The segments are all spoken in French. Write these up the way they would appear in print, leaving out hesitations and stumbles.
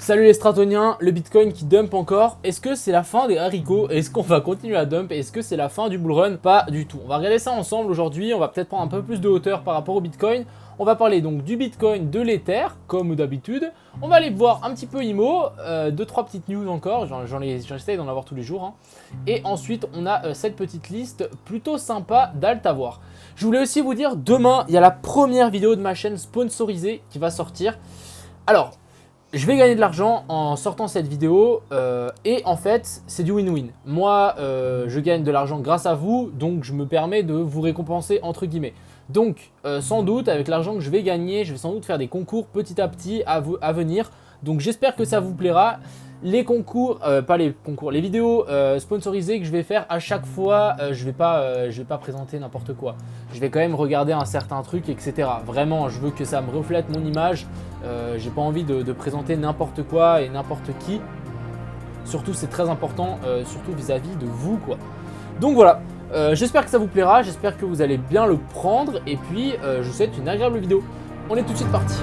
Salut les stratoniens, le Bitcoin qui dump encore. Est-ce que c'est la fin des haricots? Est-ce qu'on va continuer à dump? Est-ce que c'est la fin du bull run? Pas du tout. On va regarder ça ensemble aujourd'hui. On va peut-être prendre un peu plus de hauteur par rapport au Bitcoin. On va parler donc du Bitcoin, de l'Ether, comme d'habitude. On va aller voir un petit peu IMO, 2-3 petites news encore. J'essaie d'en avoir tous les jours. Et ensuite, on a cette petite liste plutôt sympa d'alt à voir. Je voulais aussi vous dire, demain, il y a la première vidéo de ma chaîne sponsorisée qui va sortir. Alors, je vais gagner de l'argent en sortant cette vidéo et en fait c'est du win-win. Moi je gagne de l'argent grâce à vous, donc je me permets de vous récompenser entre guillemets. Donc sans doute avec l'argent que je vais gagner, je vais sans doute faire des concours petit à petit à venir. Donc j'espère que ça vous plaira. Les concours, pas les concours, les vidéos sponsorisées que je vais faire à chaque fois, je vais pas présenter n'importe quoi. Je vais quand même regarder un certain truc, etc. Vraiment, je veux que ça me reflète mon image. J'ai pas envie de présenter n'importe quoi et n'importe qui. Surtout, c'est très important, surtout vis-à-vis de vous, quoi. Donc voilà, j'espère que ça vous plaira, j'espère que vous allez bien le prendre. Et puis, je vous souhaite une agréable vidéo. On est tout de suite parti.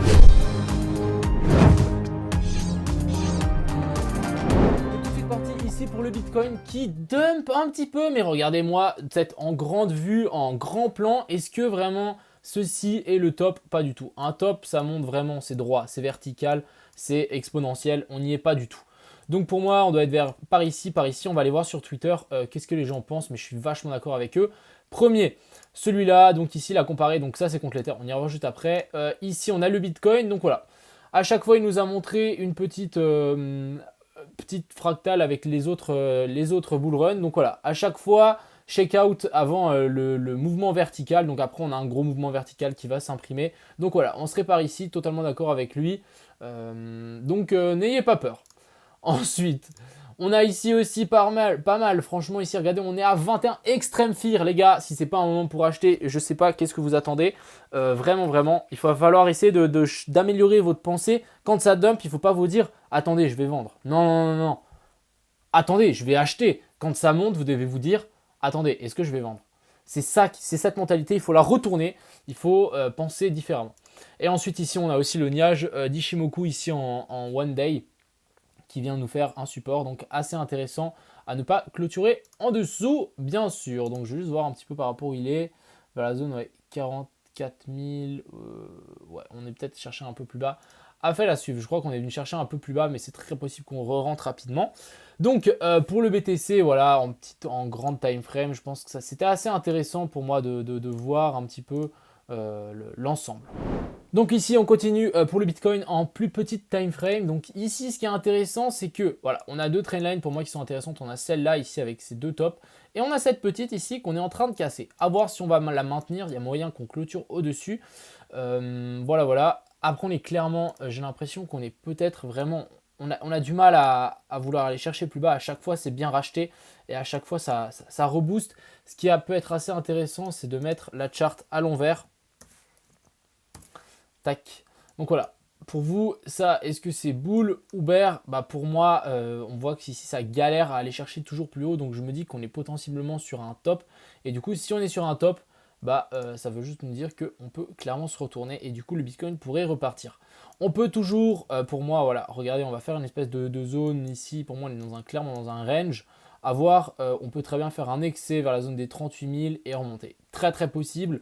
Pour le Bitcoin qui dump un petit peu, mais regardez-moi, peut-être en grande vue, en grand plan, est-ce que vraiment ceci est le top? Pas du tout. Un top, ça monte vraiment, c'est droit, c'est vertical, c'est exponentiel, on n'y est pas du tout. Donc pour moi, on doit être vers par ici, on va aller voir sur Twitter qu'est-ce que les gens pensent, mais je suis vachement d'accord avec eux. Premier, celui-là, donc ici, la comparée, donc ça c'est contre l'Ether, on y revient juste après. Ici, on a le Bitcoin, donc voilà. À chaque fois, il nous a montré une petite fractale avec les autres bull run. Donc voilà, à chaque fois, check out avant le mouvement vertical. Donc après, on a un gros mouvement vertical qui va s'imprimer. Donc voilà, on se répare ici, totalement d'accord avec lui. Donc n'ayez pas peur. Ensuite, on a ici aussi pas mal. Franchement, ici, regardez, on est à 21 Extreme Fear, les gars. Si c'est pas un moment pour acheter, je sais pas qu'est-ce que vous attendez. Vraiment, il va falloir essayer d'améliorer votre pensée. Quand ça dump, il faut pas vous dire « Attendez, je vais vendre ». Non. Attendez, je vais acheter. Quand ça monte, vous devez vous dire « Attendez, est-ce que je vais vendre ?» C'est ça, c'est cette mentalité, il faut la retourner. Il faut penser différemment. Et ensuite, ici, on a aussi le niage d'Ishimoku ici en one day, qui vient nous faire un support, donc assez intéressant à ne pas clôturer en dessous, bien sûr. Donc je vais juste voir un petit peu par rapport où il est, vers la zone, ouais, 44 000, ouais, on est peut-être chercher un peu plus bas. Affaire à suivre, je crois qu'on est venu chercher un peu plus bas, mais c'est très possible qu'on re-rentre rapidement. Donc pour le BTC, voilà, en grande time frame, je pense que ça c'était assez intéressant pour moi de voir un petit peu l'ensemble. Donc ici, on continue pour le Bitcoin en plus petite time frame. Donc ici, ce qui est intéressant, c'est que voilà, on a deux trendlines pour moi qui sont intéressantes. On a celle-là ici avec ces deux tops. Et on a cette petite ici qu'on est en train de casser. À voir si on va la maintenir. Il y a moyen qu'on clôture au-dessus. Voilà. Après, on est clairement, j'ai l'impression qu'on est peut-être vraiment... On a du mal à vouloir aller chercher plus bas. À chaque fois, c'est bien racheté. Et à chaque fois, ça rebooste. Ce qui peut être assez intéressant, c'est de mettre la charte à l'envers. Tac. Donc voilà. Pour vous, ça, est-ce que c'est bull ou bear? Bah pour moi, on voit que ici, ça galère à aller chercher toujours plus haut. Donc je me dis qu'on est potentiellement sur un top. Et du coup, si on est sur un top, bah ça veut juste nous dire qu'on peut clairement se retourner. Et du coup, le Bitcoin pourrait repartir. On peut toujours, pour moi, voilà, regardez, on va faire une espèce de zone ici. Pour moi, on est clairement dans un range. À voir, on peut très bien faire un excès vers la zone des 38 000 et remonter. Très possible.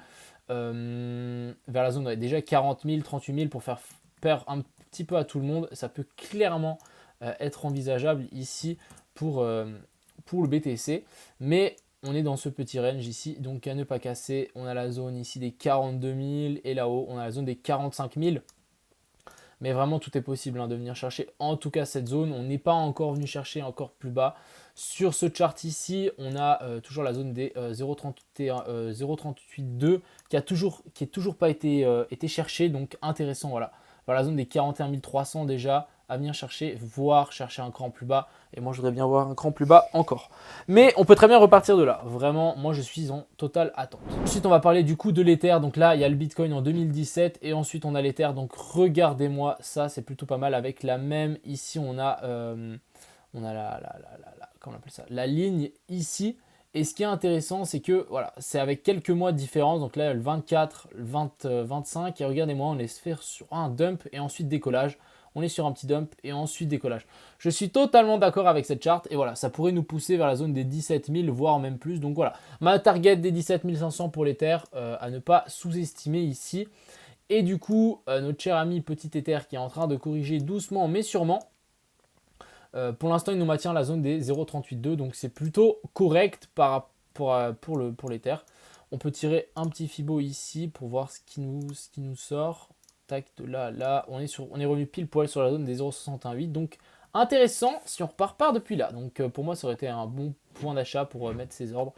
Vers la zone déjà 40 000, 38 000 pour faire perdre un petit peu à tout le monde. Ça peut clairement être envisageable ici pour le BTC. Mais on est dans ce petit range ici, donc à ne pas casser. On a la zone ici des 42 000 et là-haut, on a la zone des 45 000. Mais vraiment, tout est possible de venir chercher en tout cas cette zone. On n'est pas encore venu chercher encore plus bas. Sur ce chart ici, on a toujours la zone des 0,38,2 qui est toujours pas été cherchée. Donc intéressant, voilà. Vers la zone des 41 300 déjà à venir chercher, voire chercher un cran plus bas. Et moi, je voudrais bien voir un cran plus bas encore. Mais on peut très bien repartir de là. Vraiment, moi, je suis en totale attente. Ensuite, on va parler du coup de l'Ether. Donc là, il y a le Bitcoin en 2017 et ensuite, on a l'Ether. Donc regardez-moi ça, c'est plutôt pas mal avec la même. Ici, on a comment on appelle ça, la ligne ici. Et ce qui est intéressant, c'est que voilà, c'est avec quelques mois de différence. Donc là, le 24, le 20, 25. Et regardez-moi, on laisse faire sur un dump et ensuite décollage. on est sur un petit dump et ensuite décollage. Je suis totalement d'accord avec cette charte et voilà, ça pourrait nous pousser vers la zone des 17 000 voire même plus. Donc voilà, ma target des 17 500 pour l'Ether à ne pas sous-estimer ici. Et du coup, notre cher ami Petit Ether qui est en train de corriger doucement mais sûrement. Pour l'instant, il nous maintient la zone des 0,382, donc c'est plutôt correct pour l'Ether. On peut tirer un petit Fibo ici pour voir ce qui nous sort. Tac, de là à là, on est revenu pile poil sur la zone des 0,618, donc intéressant si on repart par depuis là. Donc pour moi, ça aurait été un bon point d'achat pour mettre ses ordres.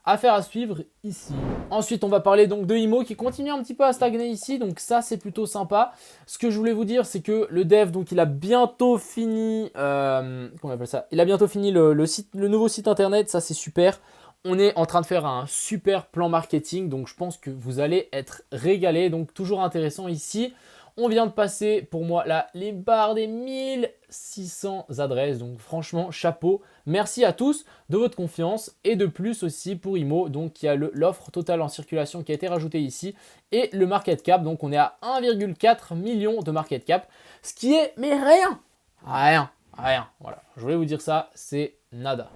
Affaire à suivre ici. Ensuite, on va parler donc de IMO qui continue un petit peu à stagner ici. Donc ça, c'est plutôt sympa. Ce que je voulais vous dire, c'est que le dev, donc il a bientôt fini, comment on appelle ça? Il a bientôt fini le nouveau site internet. Ça, c'est super. On est en train de faire un super plan marketing. Donc je pense que vous allez être régalés. Donc toujours intéressant ici. On vient de passer, pour moi, là, les barres des 1600 adresses. Donc, franchement, chapeau. Merci à tous de votre confiance. Et de plus aussi pour IMO. Donc, il y a l'offre totale en circulation qui a été rajoutée ici. Et le market cap. Donc, on est à 1,4 million de market cap. Ce qui est, mais rien. Rien. Voilà. Je voulais vous dire ça. C'est nada.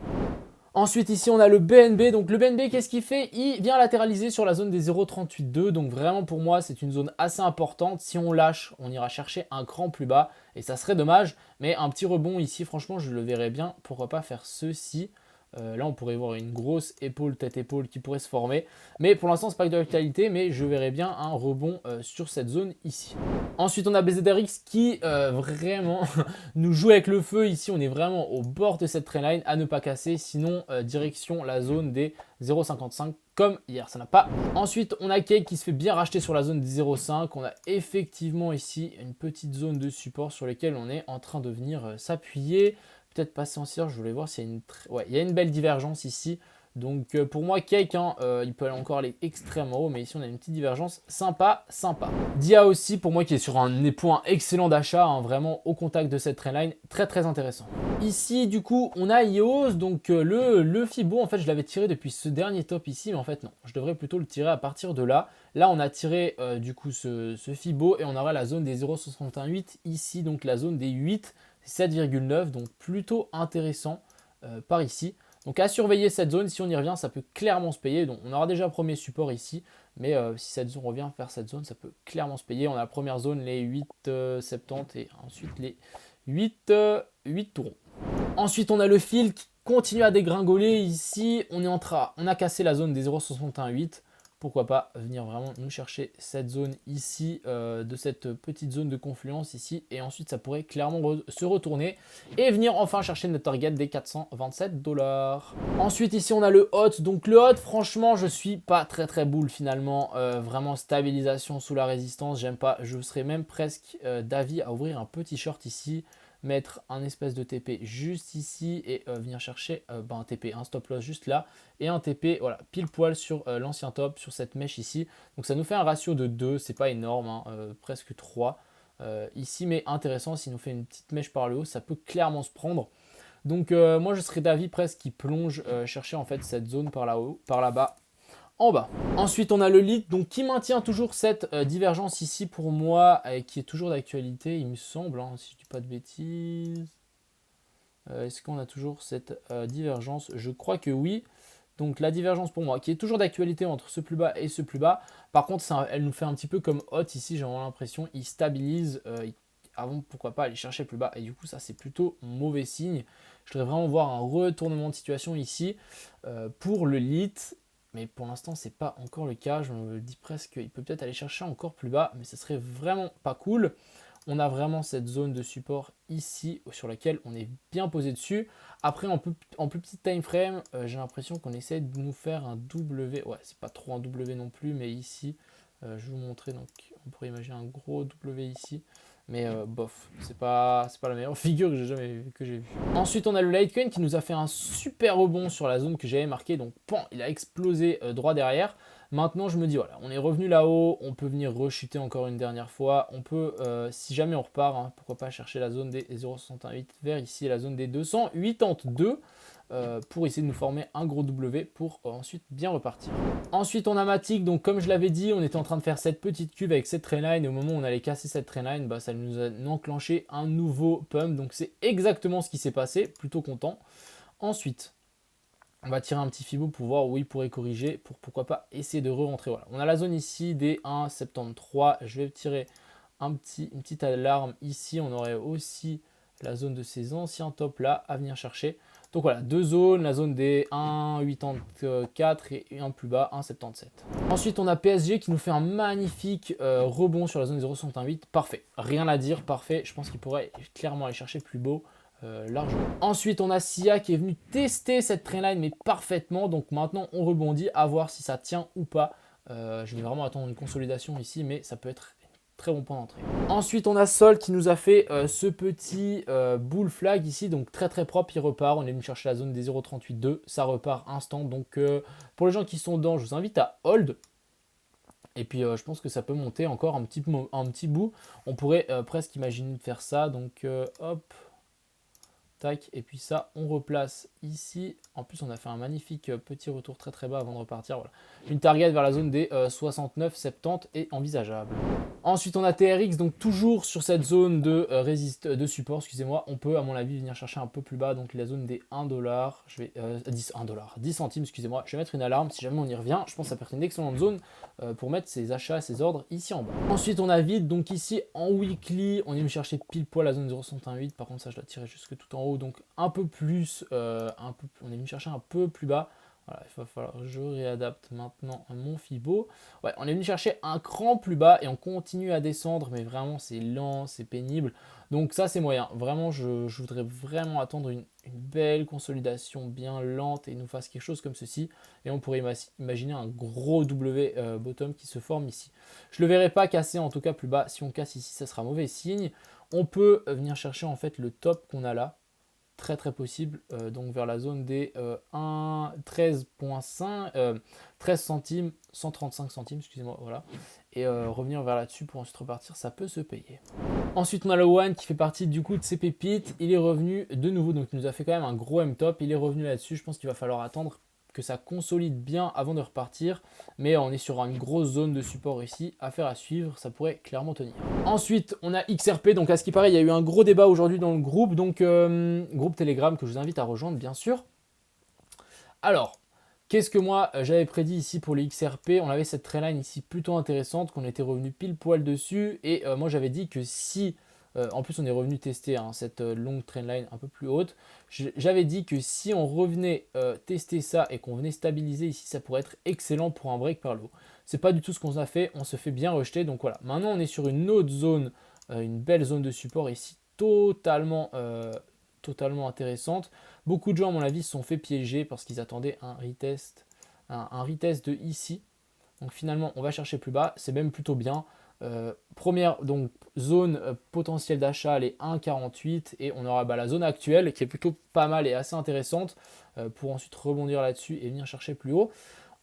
Ensuite, ici, on a le BNB. Donc, le BNB, qu'est-ce qu'il fait? Il vient latéraliser sur la zone des 0,382. Donc, vraiment, pour moi, c'est une zone assez importante. Si on lâche, on ira chercher un cran plus bas. Et ça serait dommage. Mais un petit rebond ici, franchement, je le verrais bien. Pourquoi pas faire ceci? Là, on pourrait voir une grosse épaule, tête-épaule qui pourrait se former. Mais pour l'instant, c'est pas que de l'actualité, mais je verrais bien un rebond sur cette zone ici. Ensuite, on a BZRX qui vraiment nous joue avec le feu. Ici, on est vraiment au bord de cette trendline à ne pas casser. Sinon, direction la zone des 0,55 comme hier. Ça n'a pas. Ensuite, on a Cake qui se fait bien racheter sur la zone des 0,5. On a effectivement ici une petite zone de support sur laquelle on est en train de venir s'appuyer. Peut-être passer en cire, je voulais voir s'il y a il y a une belle divergence ici. Donc pour moi, Cake, il peut encore aller extrêmement haut, mais ici on a une petite divergence sympa. Dia aussi, pour moi, qui est sur un point excellent d'achat, vraiment au contact de cette trendline, très intéressant. Ici, du coup, on a EOS, donc le Fibo, en fait, je l'avais tiré depuis ce dernier top ici, mais en fait non, je devrais plutôt le tirer à partir de là. Là, on a tiré du coup ce Fibo et on aura la zone des 0,68 ici, donc la zone des 8. 7,9, donc plutôt intéressant par ici. Donc à surveiller cette zone, si on y revient, ça peut clairement se payer. Donc on aura déjà un premier support ici, mais si cette zone revient vers cette zone, ça peut clairement se payer. On a la première zone, les 8,70 et ensuite les 8 tourons. Ensuite, on a le fil qui continue à dégringoler ici. On a cassé la zone des 0,618. Pourquoi pas venir vraiment nous chercher cette zone ici, de cette petite zone de confluence ici. Et ensuite, ça pourrait clairement se retourner et venir enfin chercher notre target des 427 $. Ensuite, ici, on a le hot. Donc, le hot, franchement, je suis pas très bull finalement. Vraiment, stabilisation sous la résistance, j'aime pas. Je serais même presque d'avis à ouvrir un petit short ici. Mettre un espèce de TP juste ici et venir chercher un TP, un stop loss juste là et un TP voilà, pile poil sur l'ancien top, sur cette mèche ici. Donc ça nous fait un ratio de 2, c'est pas énorme, presque 3 ici, mais intéressant. S'il nous fait une petite mèche par le haut, ça peut clairement se prendre. Donc moi je serais d'avis presque qu'il plonge chercher en fait cette zone par là-haut, par là-bas. En bas. Ensuite, on a le lead donc, qui maintient toujours cette divergence ici pour moi et qui est toujours d'actualité, il me semble, si je ne dis pas de bêtises. Est-ce qu'on a toujours cette divergence? Je crois que oui. Donc la divergence pour moi qui est toujours d'actualité entre ce plus bas et ce plus bas. Par contre, elle nous fait un petit peu comme hot ici, j'ai vraiment l'impression. Il stabilise avant, pourquoi pas, aller chercher plus bas. Et du coup, ça, c'est plutôt mauvais signe. Je voudrais vraiment voir un retournement de situation ici pour le lead. Mais pour l'instant, ce n'est pas encore le cas. Je me dis presque qu'il peut peut-être aller chercher encore plus bas, mais ce serait vraiment pas cool. On a vraiment cette zone de support ici sur laquelle on est bien posé dessus. Après, en plus petit time frame, j'ai l'impression qu'on essaie de nous faire un W. Ouais, c'est pas trop un W non plus, mais ici, je vais vous montrer. Donc, on pourrait imaginer un gros W ici. Mais bof, c'est pas la meilleure figure que j'ai vue. Ensuite, on a le Litecoin qui nous a fait un super rebond sur la zone que j'avais marquée. Donc, pan, il a explosé droit derrière. Maintenant, je me dis, voilà, on est revenu là-haut, on peut venir rechuter encore une dernière fois. On peut, si jamais on repart, hein, pourquoi pas chercher la zone des 0,68 vers ici, la zone des 282 pour essayer de nous former un gros W pour ensuite bien repartir. Ensuite, on a Matic. Donc, comme je l'avais dit, on était en train de faire cette petite cube avec cette trendline. Et au moment où on allait casser cette trendline, bah, ça nous a enclenché un nouveau pump. Donc, c'est exactement ce qui s'est passé. Plutôt content. Ensuite, on va tirer un petit Fibo pour voir où il pourrait corriger, pour pourquoi pas essayer de re-rentrer. Voilà. On a la zone ici des 1,73. Je vais tirer une petite alarme ici. On aurait aussi la zone de ces anciens tops là à venir chercher. Donc voilà, deux zones, la zone des 1,84 et un plus bas, 1,77. Ensuite, on a PSG qui nous fait un magnifique rebond sur la zone des 0,68. Parfait, rien à dire, parfait. Je pense qu'il pourrait clairement aller chercher plus beau. Largement. Ensuite, on a Sia qui est venu tester cette trendline mais parfaitement. Donc maintenant, on rebondit à voir si ça tient ou pas. Je vais vraiment attendre une consolidation ici, mais ça peut être très bon point d'entrée. Ensuite, on a Sol qui nous a fait ce petit bull flag ici, donc très très propre. Il repart. On est venu chercher la zone des 0,38,2. Ça repart instant. Donc pour les gens qui sont dedans, je vous invite à hold. Et puis je pense que ça peut monter encore un petit bout. On pourrait presque imaginer de faire ça. Donc hop. Tac, et puis ça, on replace ici. En plus, on a fait un magnifique petit retour très très bas avant de repartir. Voilà. Une target vers la zone des 69-70 est envisageable. Ensuite, on a TRX, donc toujours sur cette zone de support, excusez-moi. On peut, à mon avis, venir chercher un peu plus bas, donc la zone des 1$. Je vais 10 centimes, excusez-moi. Je vais mettre une alarme si jamais on y revient. Je pense que ça peut être une excellente zone pour mettre ses achats, ses ordres ici en bas. Ensuite, on a vide, donc ici en weekly, on est venu chercher pile poil la zone 0,68. Par contre, ça, je dois tirer jusque tout en haut, donc un peu plus, on est venu chercher un peu plus bas. Voilà, il va falloir que je réadapte maintenant mon Fibo. Ouais, on est venu chercher un cran plus bas et on continue à descendre, mais vraiment c'est lent, c'est pénible. Donc ça c'est moyen. Vraiment, je voudrais vraiment attendre une belle consolidation bien lente et nous fasse quelque chose comme ceci. Et on pourrait imaginer un gros W bottom qui se forme ici. Je ne le verrai pas casser en tout cas plus bas. Si on casse ici, ça sera mauvais signe. On peut venir chercher en fait le top qu'on a là. Très très possible, donc vers la zone des 13,5, 13 centimes, 135 centimes, excusez-moi, voilà, et revenir vers là-dessus pour ensuite repartir, ça peut se payer. Ensuite, on a le One qui fait partie du coup de ces pépites, il est revenu de nouveau, donc il nous a fait quand même un gros M-top, il est revenu là-dessus, je pense qu'il va falloir attendre que ça consolide bien avant de repartir, mais on est sur une grosse zone de support ici, affaire à suivre, ça pourrait clairement tenir. Ensuite, on a XRP, donc à ce qui paraît, il y a eu un gros débat aujourd'hui dans le groupe, donc groupe Telegram que je vous invite à rejoindre bien sûr. Alors, qu'est-ce que moi j'avais prédit ici pour les XRP? On avait cette trendline ici plutôt intéressante, qu'on était revenu pile poil dessus, et moi j'avais dit que si... en plus, on est revenu tester cette longue trendline un peu plus haute. J'avais dit que si on revenait tester ça et qu'on venait stabiliser ici, ça pourrait être excellent pour un break par le haut. C'est pas du tout ce qu'on a fait. On se fait bien rejeter. Donc voilà. Maintenant, on est sur une autre zone, une belle zone de support ici, totalement intéressante. Beaucoup de gens, à mon avis, se sont fait piéger parce qu'ils attendaient un retest de ici. Donc finalement, on va chercher plus bas. C'est même plutôt bien. Première donc zone potentielle d'achat les 1,48 et on aura la zone actuelle qui est plutôt pas mal et assez intéressante pour ensuite rebondir là-dessus et venir chercher plus haut.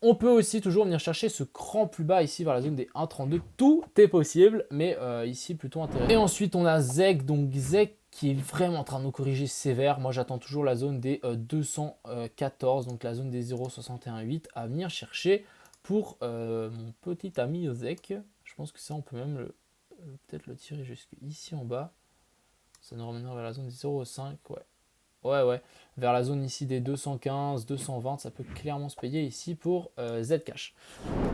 On peut aussi toujours venir chercher ce cran plus bas ici vers la zone des 1,32. Tout est possible, mais ici plutôt intéressant. Et ensuite on a ZEC, donc ZEC qui est vraiment en train de nous corriger sévère. Moi j'attends toujours la zone des 214, donc la zone des 0,618 à venir chercher pour mon petit ami ZEC. Je pense que ça, on peut même peut-être le tirer jusqu'ici en bas. Ça nous ramènera vers la zone des 0,5. Ouais. Vers la zone ici des 215, 220. Ça peut clairement se payer ici pour Zcash.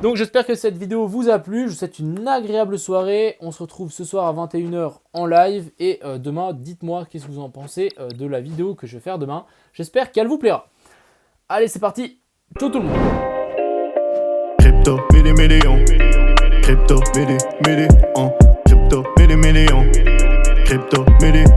Donc, j'espère que cette vidéo vous a plu. Je vous souhaite une agréable soirée. On se retrouve ce soir à 21 h en live. Et demain, dites-moi qu'est-ce que vous en pensez de la vidéo que je vais faire demain. J'espère qu'elle vous plaira. Allez, c'est parti. Ciao tout le monde. Crypto, millions. Crypto, millions. Crypto, millions.